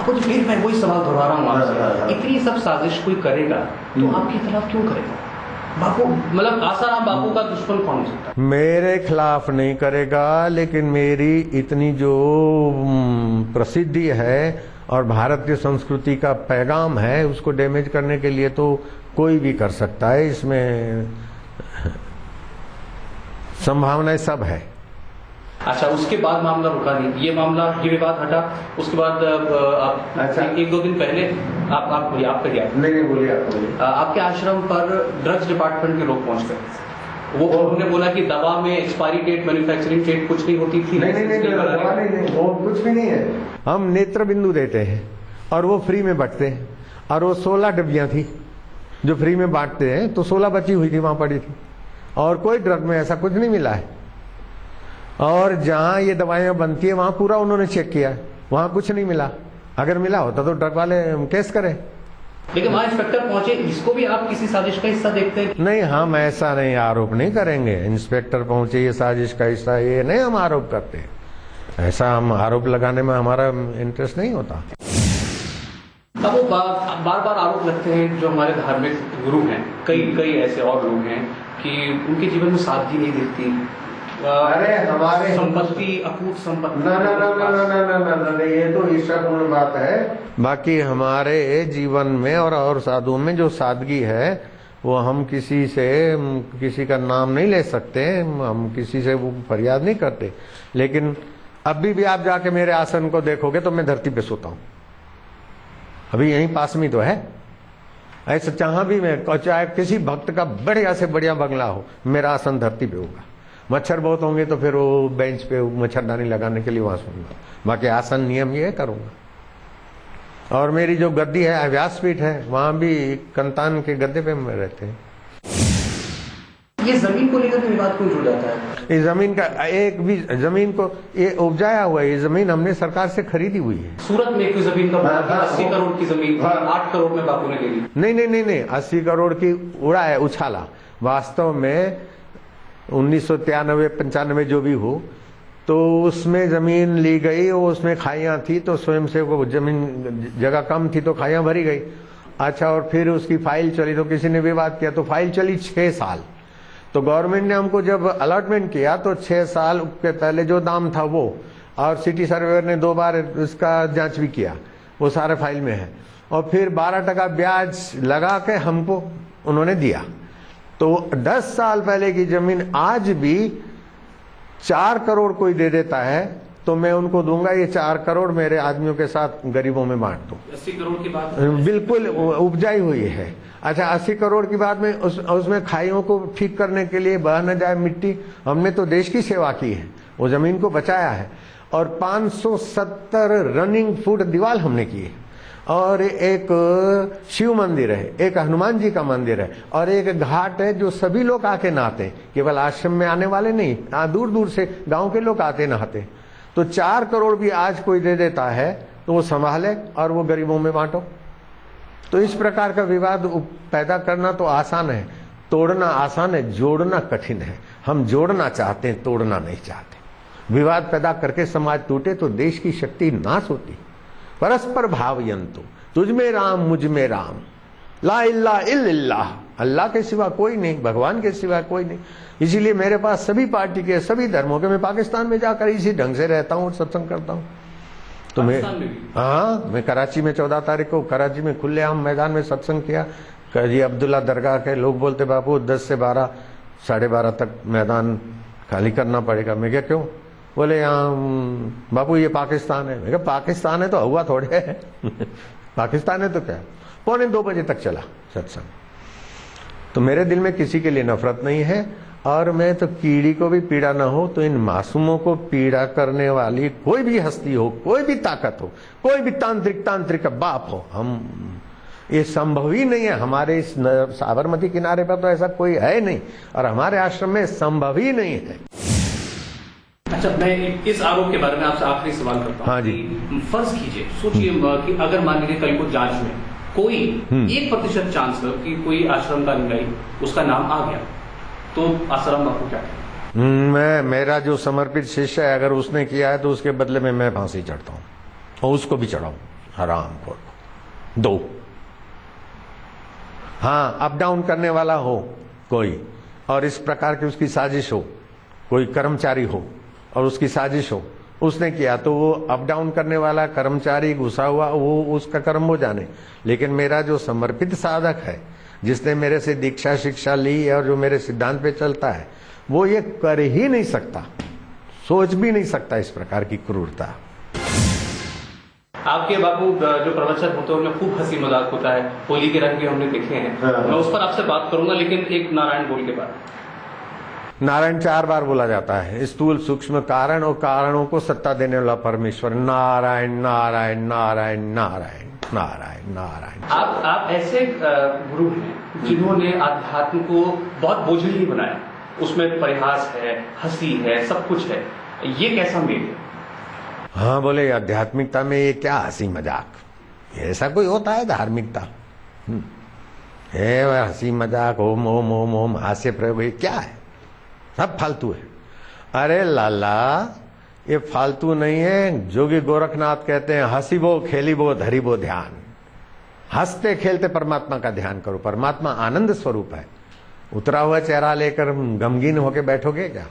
बापू जी फिर मैं वही सवाल दोहरा रहा हूँ आपसे, इतनी सब साजिश कोई करेगा तो आपके खिलाफ क्यों करेगा? बापू मतलब आसाराम बापू का दुश्मन कौन हो सकता है? मेरे खिलाफ नहीं करेगा, लेकिन मेरी इतनी जो प्रसिद्धि है और भारत की संस्कृति का पैगाम है उसको डैमेज करने के लिए तो कोई भी कर सकता है। इसमें संभावनाएं सब है। अच्छा, उसके बाद मामला रुका नहीं, ये मामला, ये विवाद हटा, उसके बाद आप अच्छा। एक दो दिन पहले आप बोलिए, आप करिए। नहीं बोलिए, आप बोलिए। आपके आश्रम पर ड्रग्स डिपार्टमेंट के लोग पहुंच गए। वो उन्होंने बोला कि दवा में एक्सपायरी डेट, मैन्युफैक्चरिंग डेट कुछ नहीं होती थी। नहीं, वो कुछ भी नहीं है। हम नेत्र बिंदु देते हैं और वो फ्री में बांटते हैं, और वो 16 डब्बियां थी जो फ्री में बांटते हैं, तो 16 बची हुई थी, वहां पड़ी थी, और कोई ड्रग में ऐसा कुछ नहीं मिला है। और जहां ये दवाइयां बनती है वहां पूरा उन्होंने चेक किया है, वहां कुछ नहीं मिला। अगर मिला होता तो ड्रग वाले केस करें। लेकिन वहां इंस्पेक्टर पहुंचे, इसको भी आप किसी साजिश का हिस्सा देखते हैं? नहीं, हम ऐसा नहीं आरोप नहीं करेंगे। इंस्पेक्टर पहुंचे ये साजिश का हिस्सा, ये नहीं हम आरोप करते। ऐसा हम आरोप लगाने में हमारा इंटरेस्ट नहीं होता। अब वो बार बार आरोप लगते हैं जो हमारे धार्मिक गुरु हैं, कई ऐसे और लोग हैं कि उनके जीवन में सादगी नहीं दिखती। अरे हमारे संपत्ति, अकूत संपत्ति, ना, ये तो ईर्ष्यापूर्ण बात है। बाकी हमारे जीवन में और साधुओं में जो सादगी है वो हम किसी का नाम नहीं ले सकते, हम किसी से वो फरियाद नहीं करते। लेकिन अभी भी आप जाके मेरे आसन को देखोगे तो मैं धरती पे सोता हूँ, अभी यहीं पास में तो है। ऐसा जहां भी मैं, चाहे किसी भक्त का बढ़िया से बढ़िया बंगला हो, मेरा आसन धरती पे होगा। मच्छर बहुत होंगे तो फिर वो बेंच पे मच्छरदानी लगाने के लिए वहां सोऊंगा, बाकी आसन नियम ये करूंगा। और मेरी जो गद्दी है, व्यासपीठ है, वहां भी कंतान के गद्दे पे में रहते हैं। ये जमीन को लेकर विवाद क्यों जुड़ जाता है? इस जमीन का एक भी जमीन को ये उपजाया हुआ है, ये जमीन हमने सरकार से खरीदी हुई है। सूरत में एक जमीन का 80 करोड़ की जमीन 8 करोड़ में बापू ने ले ली। नहीं, 80 करोड़ की उड़ा है, उछाला। वास्तव में 1993-95 जो भी हो, तो उसमें जमीन ली गई और उसमें खाइयां थी, तो स्वयं से वो जमीन जगह कम थी तो खाइयां भरी गई। अच्छा, और फिर उसकी फाइल चली तो किसी ने विवाद किया, तो फाइल चली 6 साल। तो गवर्नमेंट ने हमको जब अलॉटमेंट किया तो 6 साल के पहले जो दाम था वो, और सिटी सर्वेयर ने 2 बार इसका जांच भी किया, वो सारे फाइल में है। और फिर 12% ब्याज लगा के हमको उन्होंने दिया। तो 10 साल पहले की जमीन आज भी 4 करोड़ कोई दे देता है तो मैं उनको दूंगा, ये 4 करोड़ मेरे आदमियों के साथ गरीबों में बांट दो। 80 करोड़ की बात बिल्कुल उपजाई हुई है। अच्छा, 80 करोड़ की बात में उसमें खाइयों को ठीक करने के लिए बह न जाए मिट्टी, हमने तो देश की सेवा की है, वो जमीन को बचाया है। और 570 रनिंग फुट दीवार हमने की है, और एक शिव मंदिर है, एक हनुमान जी का मंदिर है, और एक घाट है जो सभी लोग आके नहाते हैं, केवल आश्रम में आने वाले नहीं, दूर दूर से गांव के लोग आते नहाते। तो 4 करोड़ भी आज कोई दे देता है तो वो संभाले और वो गरीबों में बांटो। तो इस प्रकार का विवाद पैदा करना तो आसान है, तोड़ना आसान है, जोड़ना कठिन है। हम जोड़ना चाहते हैं, तोड़ना नहीं चाहते। विवाद पैदा करके समाज टूटे तो देश की शक्ति नाश होती। परस्पर भावयंतु, तुझ में राम मुझ में राम, ला इल्ला इल्लल्लाह, अल्लाह के सिवा कोई नहीं, भगवान के सिवा कोई नहीं। इसीलिए मेरे पास सभी पार्टी के, सभी धर्मों के, मैं पाकिस्तान में जाकर इसी ढंग से रहता हूँ और सत्संग करता हूँ। तो मैं कराची में 14 तारीख को कराची में खुलेआम मैदान में सत्संग किया। जी अब्दुल्ला दरगाह के लोग बोलते बापू 10 से 12, 12:30 तक मैदान खाली करना पड़ेगा। मैं क्या क्यों? बोले यहाँ बापू ये पाकिस्तान है। मैं कहा पाकिस्तान है तो हुआ थोड़े है पाकिस्तान है तो क्या। 1:45 बजे तक चला सत्संग। तो मेरे दिल में किसी के लिए नफरत नहीं है, और मैं तो कीड़ी को भी पीड़ा न हो तो इन मासूमों को पीड़ा करने वाली कोई भी हस्ती हो, कोई भी ताकत हो, कोई भी तांत्रिक बाप हो, हम ये संभव ही नहीं है। हमारे इस साबरमती किनारे पर तो ऐसा कोई है नहीं, और हमारे आश्रम में संभव ही नहीं है। अच्छा, मैं इस आरोप के बारे में आपसे आखिरी सवाल करता हूँ। हाँ जी। फर्ज कीजिए, सोचिए कि अगर मान लीजिए कल को जांच में कोई 1% चांस है कि कोई आश्रम का अनुयायी उसका नाम आ गया, तो आसाराम बापू क्या करें? मेरा जो समर्पित शिष्य है, अगर उसने किया है तो उसके बदले में मैं फांसी चढ़ता हूँ और उसको भी चढ़ाऊं। हराम खोर। 2, हाँ अप डाउन करने वाला हो कोई और इस प्रकार की उसकी साजिश हो, कोई कर्मचारी हो और उसकी साजिश हो, उसने किया तो वो अप डाउन करने वाला कर्मचारी घुसा हुआ वो उसका कर्म हो जाने। लेकिन मेरा जो समर्पित साधक है, जिसने मेरे से दीक्षा शिक्षा ली और जो मेरे सिद्धांत पे चलता है, वो ये कर ही नहीं सकता, सोच भी नहीं सकता इस प्रकार की क्रूरता। आपके बापू जो प्रवचन होते हैं उनमें खूब हंसी मजाक होता है, होली के रंग भी हमने देखे हैं। मैं उस पर आपसे बात करूंगा, लेकिन एक नारायण बोल के बाद। नारायण 4 बार बोला जाता है, स्थूल सूक्ष्म कारण और कारणों को सत्ता देने वाला परमेश्वर। नारायण नारायण नारायण नारायण नारायण नारायण। आप ऐसे गुरु हैं जिन्होंने आध्यात्म को बहुत बोझिल बनाया, उसमें परिहास है, हंसी है, सब कुछ है, ये कैसा मेल है? हाँ बोले आध्यात्मिकता में ये क्या हंसी मजाक, ऐसा कोई होता है धार्मिकता? हंसी मजाक ओम ओम ओम ओम हास्य प्रयोग, ये क्या है? सब फालतू है। अरे लाला ये फालतू नहीं है। जोगी गोरखनाथ कहते हैं हंसीबो खेलीबो धरीबो ध्यान। हंसते खेलते परमात्मा का ध्यान करो। परमात्मा आनंद स्वरूप है। उतरा हुआ चेहरा लेकर गमगीन होके बैठोगे क्या?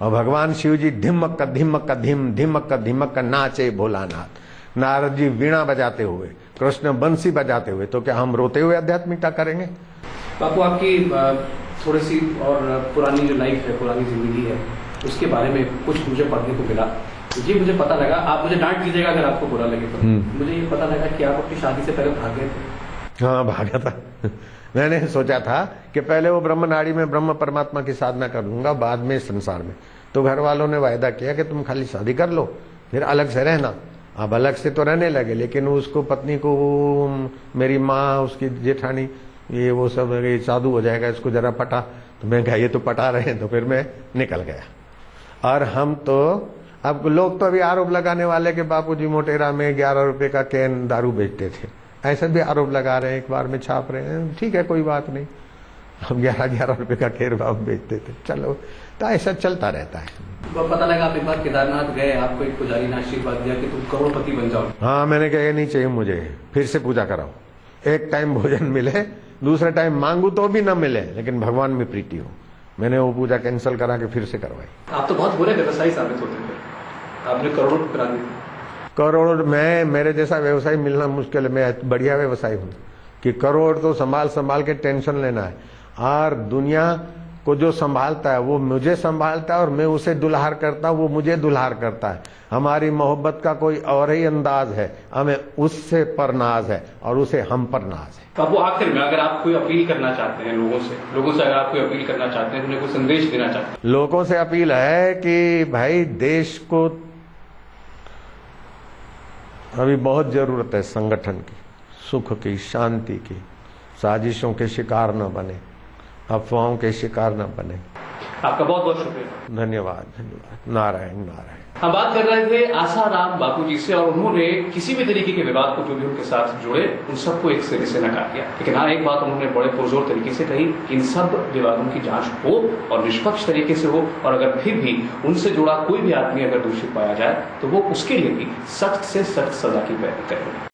और भगवान शिव जी धिमक का धिमक का धिम धिमक का धिमक का नाचे भोलानाथ। नारद जी वीणा बजाते हुए, कृष्ण बंसी बजाते हुए, तो क्या हम रोते हुए आध्यात्मिकता करेंगे? बापू आपकी थोड़ी सी और पुरानी जो लाइफ है, पुरानी जिंदगी है, उसके बारे में कुछ मुझे पढ़ने को मिला। ये मुझे पता लगा, आप मुझे डांट दीजिएगा अगर आपको बुरा लगे तो। मुझे ये पता लगा कि आप अपनी शादी से पहले भाग गए थे। हाँ भागा था। मैंने सोचा था कि पहले वो ब्रह्म नाड़ी में ब्रह्म परमात्मा की साधना कर लूंगा, बाद में संसार में। तो घर वालों ने वायदा किया कि तुम खाली शादी कर लो, फिर अलग से रहना। अब अलग से तो रहने लगे, लेकिन उसको पत्नी को मेरी माँ, उसकी जेठानी, ये वो सब ये साधु हो जाएगा, इसको जरा पटा। तो मैं कहा ये तो पटा रहे हैं, तो फिर मैं निकल गया। और हम तो अब लोग तो अभी आरोप लगाने वाले कि बापूजी मोटेरा में 11 रुपए का कैन दारू बेचते थे, ऐसे भी आरोप लगा रहे हैं, एक बार में छाप रहे हैं। ठीक है कोई बात नहीं, हम 11 रुपए का कैन बाबू बेचते थे, चलो। तो ऐसा चलता रहता है। पता लगा आप एक बार केदारनाथ गए, आपको एक पुजारी ने आशीर्वाद दिया कि तुम करोड़पति बन जाओ। हाँ मैंने कहा ये नहीं चाहिए मुझे, फिर से पूजा कराओ। एक टाइम भोजन मिले, दूसरे टाइम मांगू तो भी न मिले, लेकिन भगवान में प्रीति हो। मैंने वो पूजा कैंसिल करा के फिर से करवाई। आप तो बहुत बुरे व्यवसायी साबित होते थे, आपने करोड़ों करा दी। करोड़, मैं मेरे जैसा व्यवसायी मिलना मुश्किल है। मैं बढ़िया व्यवसायी हूँ कि करोड़ तो संभाल संभाल के टेंशन लेना है, और दुनिया को जो संभालता है वो मुझे संभालता है, और मैं उसे दुल्हार करता हूँ, वो मुझे दुल्हार करता है। हमारी मोहब्बत का कोई और ही अंदाज है, हमें उससे पर नाज है और उसे हम पर नाज है। तो वो आखिर में अगर आप कोई अपील करना चाहते हैं लोगों से अगर आप कोई अपील करना चाहते हैं, उन्हें कोई संदेश देना चाहते हैं? लोगों से अपील है कि भाई देश को अभी बहुत जरूरत है संगठन की, सुख की, शांति की। साजिशों के शिकार न बने, अफवाहों के शिकार न बने। आपका बहुत बहुत शुक्रिया। धन्यवाद धन्यवाद। नारायण नारायण। हम बात कर रहे थे आसाराम बापू जी से, और उन्होंने किसी भी तरीके के विवाद को जो भी उनके साथ जुड़े उन सबको एक सिरे से नकार दिया। लेकिन हाँ, एक बात उन्होंने बड़े पुरजोर तरीके से कही कि इन सब विवादों की जांच हो और निष्पक्ष तरीके से हो, और अगर फिर भी उनसे जुड़ा कोई भी आदमी अगर दोषी पाया जाए तो वो उसके लिए भी सख्त से सख्त सजा की पैरवी करेंगे।